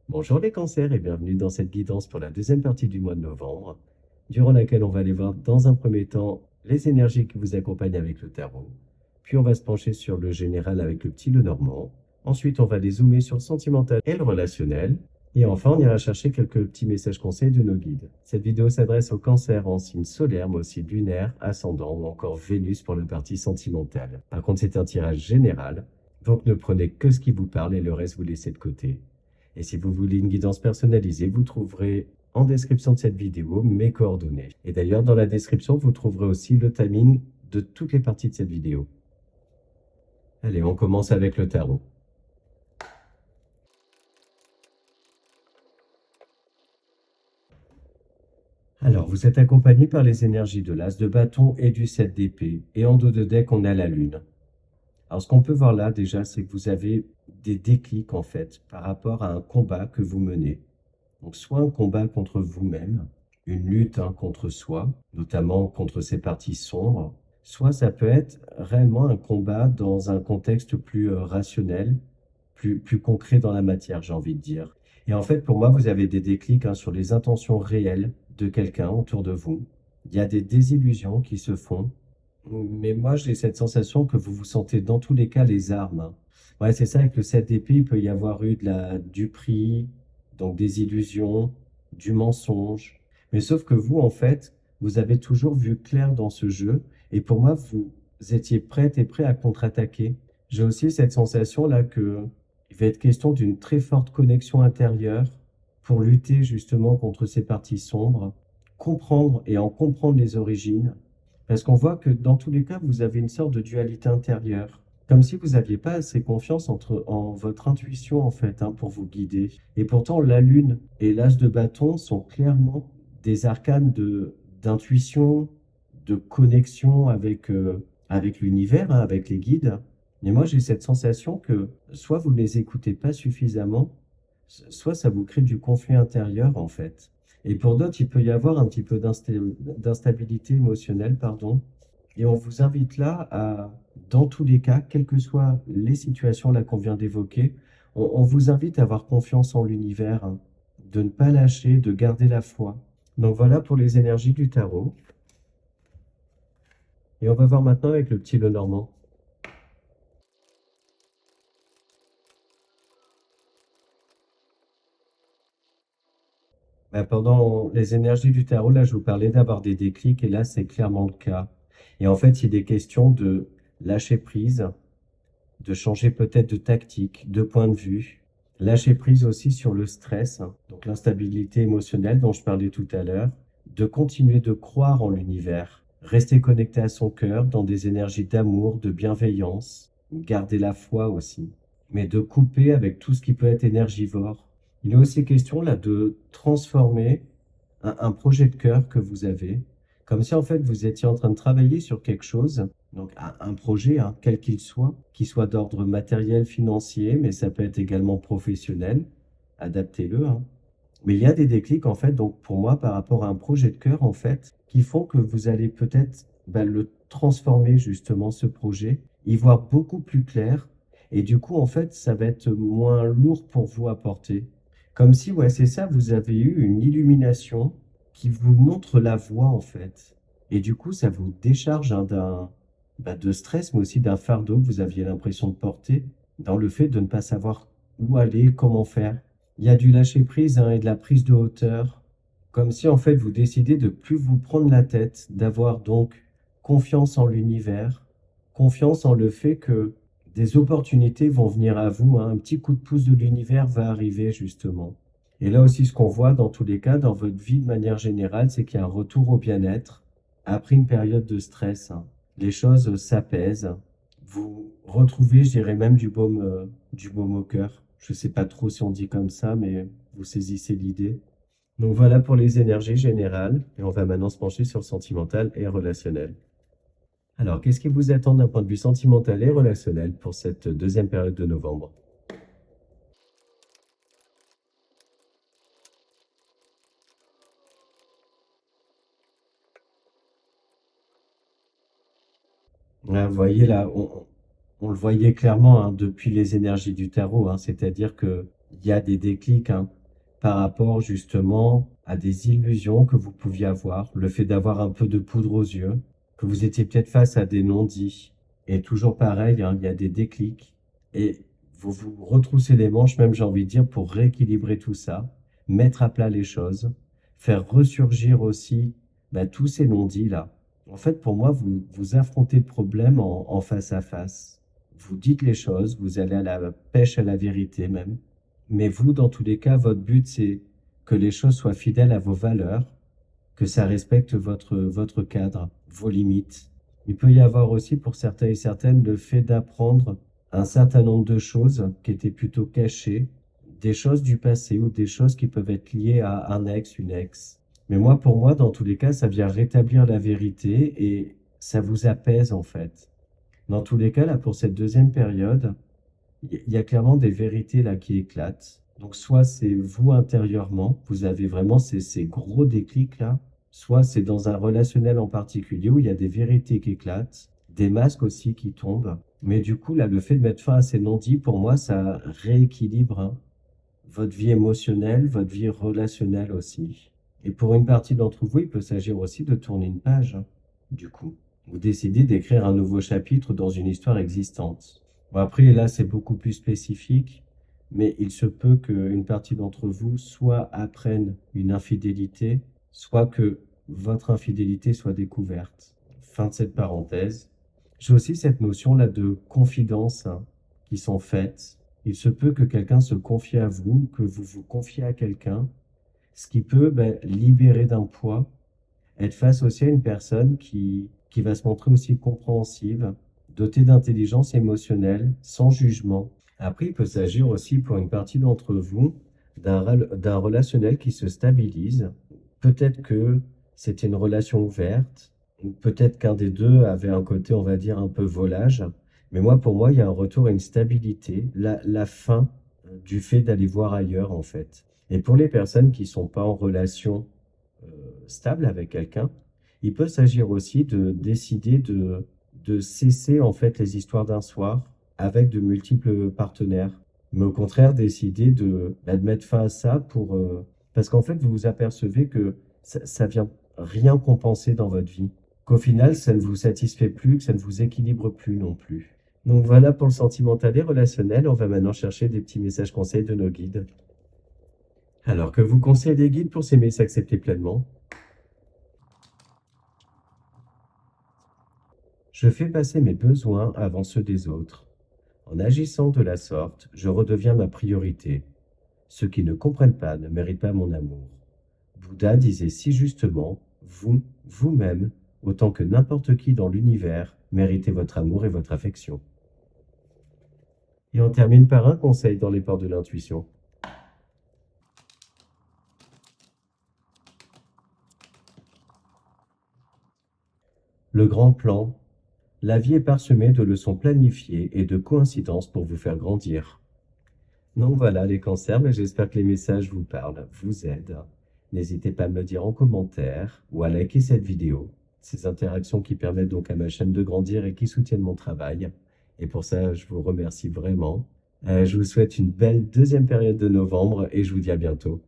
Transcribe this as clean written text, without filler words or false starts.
Bonjour les cancers et bienvenue dans cette guidance pour la deuxième partie du mois de novembre, durant laquelle on va aller voir dans un premier temps les énergies qui vous accompagnent avec le tarot, puis on va se pencher sur le général avec le petit Lenormand, ensuite on va dézoomer sur le sentimental et le relationnel, et enfin on ira chercher quelques petits messages conseils de nos guides. Cette vidéo s'adresse aux cancers en signe solaire, mais aussi lunaire, ascendant ou encore Vénus pour la partie sentimentale. Par contre c'est un tirage général, donc ne prenez que ce qui vous parle et le reste vous laissez de côté. Et si vous voulez une guidance personnalisée, vous trouverez en description de cette vidéo mes coordonnées. Et d'ailleurs, dans la description, vous trouverez aussi le timing de toutes les parties de cette vidéo. Allez, on commence avec le tarot. Alors, vous êtes accompagné par les énergies de l'As de bâton et du 7 d'épée. Et en dos de deck, on a la Lune. Alors, ce qu'on peut voir là, déjà, c'est que vous avez des déclics, en fait, par rapport à un combat que vous menez. Donc, soit un combat contre vous-même, une lutte contre soi, notamment contre ces parties sombres, soit ça peut être réellement un combat dans un contexte plus rationnel, plus concret dans la matière, j'ai envie de dire. Et en fait, pour moi, vous avez des déclics sur les intentions réelles de quelqu'un autour de vous. Il y a des désillusions qui se font, mais moi, j'ai cette sensation que vous vous sentez dans tous les cas les armes. Ouais, c'est ça, avec le 7 d'épée, il peut y avoir eu du prix, donc des illusions, du mensonge. Mais sauf que vous, en fait, vous avez toujours vu clair dans ce jeu, et pour moi, vous étiez prête et prêt à contre-attaquer. J'ai aussi cette sensation-là que il va être question d'une très forte connexion intérieure pour lutter justement contre ces parties sombres, comprendre et en comprendre les origines, parce qu'on voit que dans tous les cas, vous avez une sorte de dualité intérieure. Comme si vous n'aviez pas assez confiance en votre intuition, en fait, pour vous guider. Et pourtant, la lune et l'as de bâton sont clairement des arcanes d'intuition, de connexion avec l'univers, avec les guides. Mais moi, j'ai cette sensation que soit vous ne les écoutez pas suffisamment, soit ça vous crée du conflit intérieur, en fait. Et pour d'autres, il peut y avoir un petit peu d'instabilité émotionnelle, pardon. Et on vous invite là à, dans tous les cas, quelles que soient les situations là qu'on vient d'évoquer, on vous invite à avoir confiance en l'univers, de ne pas lâcher, de garder la foi. Donc voilà pour les énergies du tarot. Et on va voir maintenant avec le petit Lenormand. Pendant les énergies du tarot, là, je vous parlais d'avoir des déclics, et là, c'est clairement le cas. Et en fait, il est question de lâcher prise, de changer peut-être de tactique, de point de vue. Lâcher prise aussi sur le stress, donc l'instabilité émotionnelle dont je parlais tout à l'heure, de continuer de croire en l'univers, rester connecté à son cœur dans des énergies d'amour, de bienveillance, garder la foi aussi, mais de couper avec tout ce qui peut être énergivore. Il est aussi question là de transformer un projet de cœur que vous avez, comme si en fait vous étiez en train de travailler sur quelque chose, donc un projet, quel qu'il soit, qui soit d'ordre matériel, financier, mais ça peut être également professionnel, adaptez-le. Mais il y a des déclics en fait, donc pour moi, par rapport à un projet de cœur en fait, qui font que vous allez peut-être le transformer justement ce projet, y voir beaucoup plus clair, et du coup en fait, ça va être moins lourd pour vous à porter. Comme si, ouais, c'est ça, vous avez eu une illumination qui vous montre la voie en fait. Et du coup, ça vous décharge de stress, mais aussi d'un fardeau que vous aviez l'impression de porter dans le fait de ne pas savoir où aller, comment faire. Il y a du lâcher prise et de la prise de hauteur, comme si en fait vous décidez de plus vous prendre la tête, d'avoir donc confiance en l'univers, confiance en le fait que des opportunités vont venir à vous, un petit coup de pouce de l'univers va arriver justement. Et là aussi, ce qu'on voit dans tous les cas, dans votre vie de manière générale, c'est qu'il y a un retour au bien-être après une période de stress. Les choses s'apaisent. Vous retrouvez, je dirais même du baume au cœur. Je ne sais pas trop si on dit comme ça, mais vous saisissez l'idée. Donc voilà pour les énergies générales. Et on va maintenant se pencher sur le sentimental et relationnel. Alors, qu'est-ce qui vous attend d'un point de vue sentimental et relationnel pour cette deuxième période de novembre? Vous voyez là, on le voyait clairement depuis les énergies du tarot, c'est-à-dire qu'il y a des déclics, par rapport justement à des illusions que vous pouviez avoir, le fait d'avoir un peu de poudre aux yeux, que vous étiez peut-être face à des non-dits. Et toujours pareil, hein, il y a des déclics. Et vous vous retroussez les manches, même j'ai envie de dire, pour rééquilibrer tout ça, mettre à plat les choses, faire ressurgir aussi tous ces non-dits là. En fait, pour moi, vous affrontez le problème en face à face. Vous dites les choses, vous allez à la pêche à la vérité même. Mais vous, dans tous les cas, votre but, c'est que les choses soient fidèles à vos valeurs, que ça respecte votre cadre, vos limites. Il peut y avoir aussi pour certains et certaines le fait d'apprendre un certain nombre de choses qui étaient plutôt cachées, des choses du passé ou des choses qui peuvent être liées à un ex, une ex. Mais moi, pour moi, dans tous les cas, ça vient rétablir la vérité et ça vous apaise en fait. Dans tous les cas, là, pour cette deuxième période, il y a clairement des vérités là qui éclatent. Donc soit c'est vous intérieurement, vous avez vraiment ces gros déclics là, soit c'est dans un relationnel en particulier où il y a des vérités qui éclatent, des masques aussi qui tombent. Mais du coup, là, le fait de mettre fin à ces non-dits, pour moi, ça rééquilibre hein, votre vie émotionnelle, votre vie relationnelle aussi. Et pour une partie d'entre vous, il peut s'agir aussi de tourner une page, hein, du coup. Vous décidez d'écrire un nouveau chapitre dans une histoire existante. Bon, après, là, c'est beaucoup plus spécifique, mais il se peut qu'une partie d'entre vous soit apprenne une infidélité, soit que votre infidélité soit découverte. Fin de cette parenthèse. J'ai aussi cette notion-là de confidence hein, qui sont faites. Il se peut que quelqu'un se confie à vous, que vous vous confiez à quelqu'un, ce qui peut libérer d'un poids, être face aussi à une personne qui va se montrer aussi compréhensive, dotée d'intelligence émotionnelle, sans jugement. Après, il peut s'agir aussi pour une partie d'entre vous d'un relationnel qui se stabilise. Peut-être que c'était une relation ouverte, peut-être qu'un des deux avait un côté, on va dire, un peu volage. Mais moi, pour moi, il y a un retour à une stabilité, la fin du fait d'aller voir ailleurs, en fait. Et pour les personnes qui sont pas en relation euh, stable avec quelqu'un, il peut s'agir aussi de décider de cesser en fait les histoires d'un soir avec de multiples partenaires, mais au contraire décider de mettre fin à ça parce qu'en fait vous vous apercevez que ça vient rien compenser dans votre vie, qu'au final ça ne vous satisfait plus, que ça ne vous équilibre plus non plus. Donc voilà pour le sentimental et relationnel. On va maintenant chercher des petits messages conseils de nos guides. Alors que vous conseillez des guides pour s'aimer et s'accepter pleinement? Je fais passer mes besoins avant ceux des autres. En agissant de la sorte, je redeviens ma priorité. Ceux qui ne comprennent pas ne méritent pas mon amour. Bouddha disait si justement, vous, vous-même, autant que n'importe qui dans l'univers, méritez votre amour et votre affection. Et on termine par un conseil dans les ports de l'intuition. Le grand plan. La vie est parsemée de leçons planifiées et de coïncidences pour vous faire grandir. Donc voilà les cancers, mais j'espère que les messages vous parlent, vous aident. N'hésitez pas à me le dire en commentaire ou à liker cette vidéo. Ces interactions qui permettent donc à ma chaîne de grandir et qui soutiennent mon travail. Et pour ça, je vous remercie vraiment. Je vous souhaite une belle deuxième période de novembre et je vous dis à bientôt.